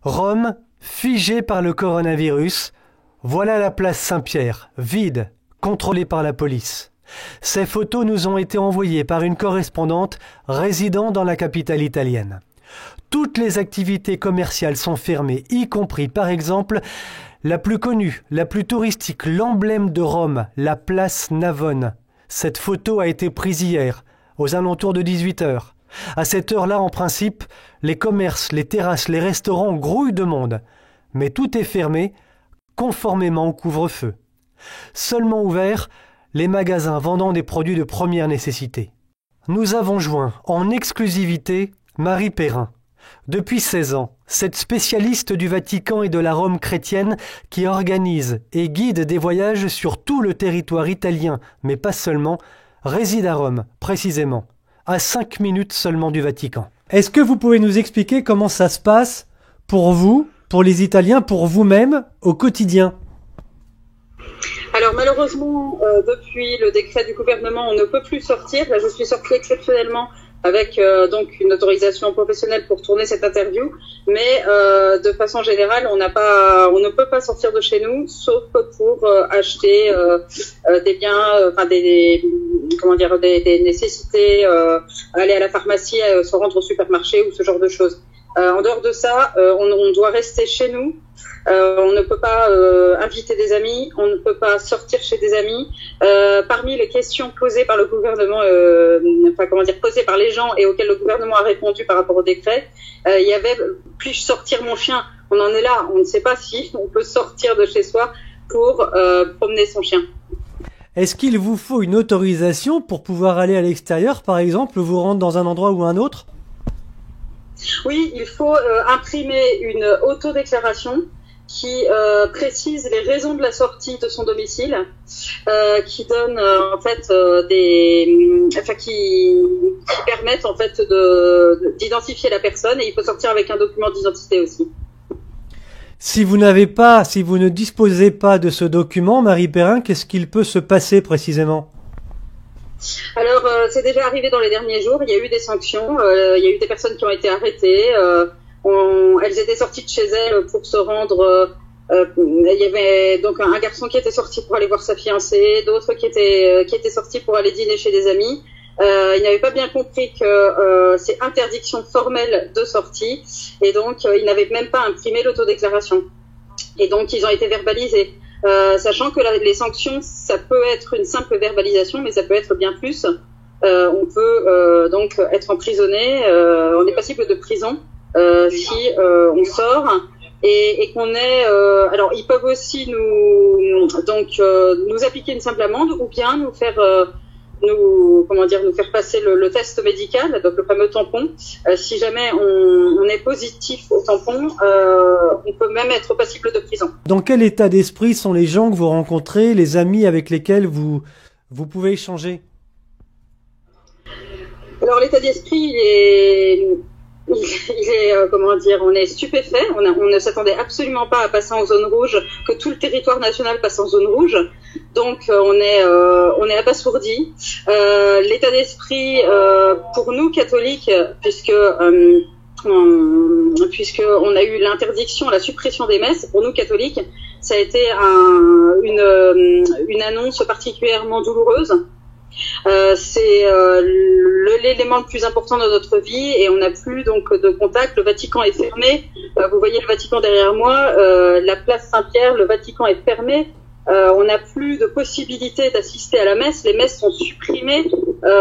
Rome, figée par le coronavirus, voilà la place Saint-Pierre, vide, contrôlée par la police. Ces photos nous ont été envoyées par une correspondante résidant dans la capitale italienne. Toutes les activités commerciales sont fermées, y compris par exemple la plus connue, la plus touristique, l'emblème de Rome, la place Navone. Cette photo a été prise hier, aux alentours de 18h. À cette heure-là, en principe, les commerces, les terrasses, les restaurants grouillent de monde. Mais tout est fermé, conformément au couvre-feu. Seulement ouverts, les magasins vendant des produits de première nécessité. Nous avons joint, en exclusivité, Marie Perrin. Depuis 16 ans, cette spécialiste du Vatican et de la Rome chrétienne qui organise et guide des voyages sur tout le territoire italien, mais pas seulement, réside à Rome, précisément, à 5 minutes seulement du Vatican. Est-ce que vous pouvez nous expliquer comment ça se passe pour vous, pour les Italiens, pour vous-même, au quotidien ? Alors malheureusement, depuis le décret du gouvernement, on ne peut plus sortir. Là, je suis sortie exceptionnellement avec donc une autorisation professionnelle pour tourner cette interview, mais de façon générale, on ne peut pas sortir de chez nous, sauf pour acheter des biens, enfin des nécessités, aller à la pharmacie, se rendre au supermarché ou ce genre de choses. En dehors de ça, on doit rester chez nous. On ne peut pas inviter des amis, on ne peut pas sortir chez des amis. Parmi les questions posées par le gouvernement, posées par les gens et auxquelles le gouvernement a répondu par rapport au décret, il y avait « puis-je sortir mon chien ?» On en est là, on ne sait pas si on peut sortir de chez soi pour promener son chien. Est-ce qu'il vous faut une autorisation pour pouvoir aller à l'extérieur, par exemple, vous rendre dans un endroit ou un autre ? Oui, il faut imprimer une autodéclaration qui précise les raisons de la sortie de son domicile, qui donne qui permettent en fait d'identifier la personne, et il faut sortir avec un document d'identité aussi. Si vous ne disposez pas de ce document, Marie Perrin, qu'est-ce qu'il peut se passer précisément ? Alors, c'est déjà arrivé dans les derniers jours, il y a eu des sanctions, il y a eu des personnes qui ont été arrêtées, elles étaient sorties de chez elles pour se rendre, il y avait donc un garçon qui était sorti pour aller voir sa fiancée, d'autres qui étaient sortis pour aller dîner chez des amis. Ils n'avaient pas bien compris que c'est interdiction formelle de sortie, et donc ils n'avaient même pas imprimé l'autodéclaration. Et donc ils ont été verbalisés. Sachant que les sanctions, ça peut être une simple verbalisation, mais ça peut être bien plus. On peut donc être emprisonné, on est passible de prison si on sort, et qu'on est. Alors, ils peuvent aussi nous appliquer une simple amende, ou bien nous faire passer le test médical, donc le fameux tampon. Si jamais on est positif au tampon, on peut même être passible de prison. Dans quel état d'esprit sont les gens que vous rencontrez, les amis avec lesquels vous pouvez échanger ? Alors l'état d'esprit, on est stupéfait. On ne s'attendait absolument pas à passer en zone rouge, que tout le territoire national passe en zone rouge. Donc on est abasourdi. L'état d'esprit pour nous catholiques, puisque on a eu l'interdiction, la suppression des messes, pour nous catholiques, ça a été une annonce particulièrement douloureuse. C'est l'élément le plus important de notre vie, et on n'a plus donc de contact. Le Vatican est fermé. Vous voyez le Vatican derrière moi, la place Saint-Pierre, le Vatican est fermé. On n'a plus de possibilité d'assister à la messe. Les messes sont supprimées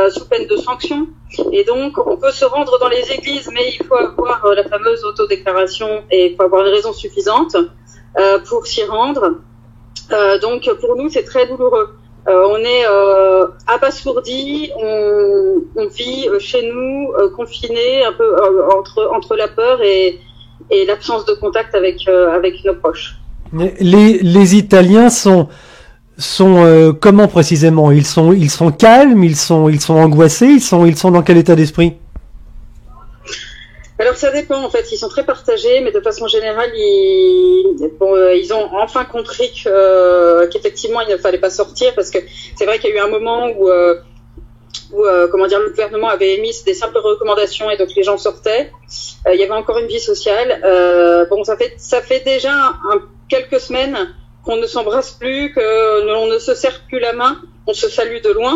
sous peine de sanction. Et donc, on peut se rendre dans les églises, mais il faut avoir la fameuse autodéclaration, et il faut avoir une raison suffisante pour s'y rendre. Donc, pour nous, c'est très douloureux. On est abasourdi, on vit chez nous, confiné, un peu entre la peur et l'absence de contact avec nos proches. Les Italiens sont comment précisément ? Ils sont calmes, ils sont angoissés, ils sont dans quel état d'esprit ? Alors ça dépend en fait, ils sont très partagés, mais de façon générale, ils ont enfin compris qu'effectivement il ne fallait pas sortir, parce que c'est vrai qu'il y a eu un moment où où comment dire, le gouvernement avait émis des simples recommandations et donc les gens sortaient. Il y avait encore une vie sociale. Bon, ça fait déjà quelques semaines qu'on ne s'embrasse plus, qu'on ne se serre plus la main, on se salue de loin.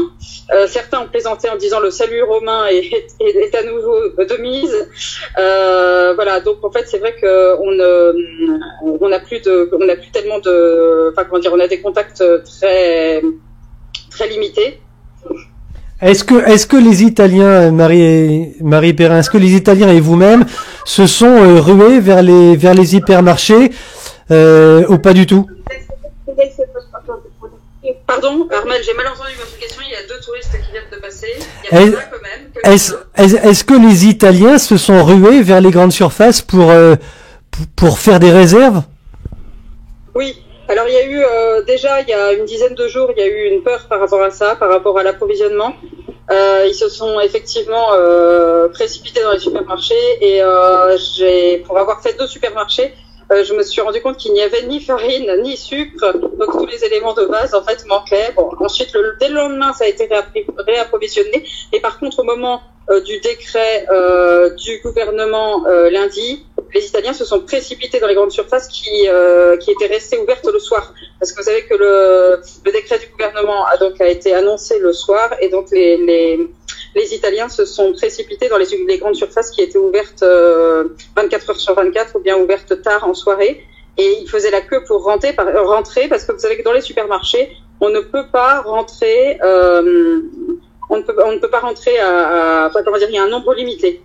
Certains ont plaisanté en disant le salut romain est à nouveau de mise. Voilà, donc en fait c'est vrai que on n'a plus tellement enfin comment dire, on a des contacts très très limités. Est-ce que les Italiens, Marie Perrin, est-ce que les Italiens et vous-même se sont rués vers les hypermarchés ou pas du tout? Pardon, Armel, j'ai mal entendu votre question. Il y a 2 touristes qui viennent de passer. Il y a ça quand même. Est-ce que les Italiens se sont rués vers les grandes surfaces pour faire des réserves? Oui. Alors il y a eu déjà il y a une dizaine de jours, il y a eu une peur par rapport à ça, par rapport à l'approvisionnement. Ils se sont effectivement précipités dans les supermarchés et pour avoir fait 2 supermarchés, je me suis rendu compte qu'il n'y avait ni farine ni sucre, donc tous les éléments de base en fait manquaient. Bon, ensuite dès le lendemain ça a été réapprovisionné et par contre au moment du décret du gouvernement lundi, les Italiens se sont précipités dans les grandes surfaces qui étaient restées ouvertes le soir, parce que vous savez que le décret du gouvernement a été annoncé le soir et donc les Italiens se sont précipités dans les grandes surfaces qui étaient ouvertes 24 heures sur 24 ou bien ouvertes tard en soirée, et ils faisaient la queue pour rentrer parce que vous savez que dans les supermarchés on ne peut pas rentrer enfin, comment dire, il y a un nombre limité.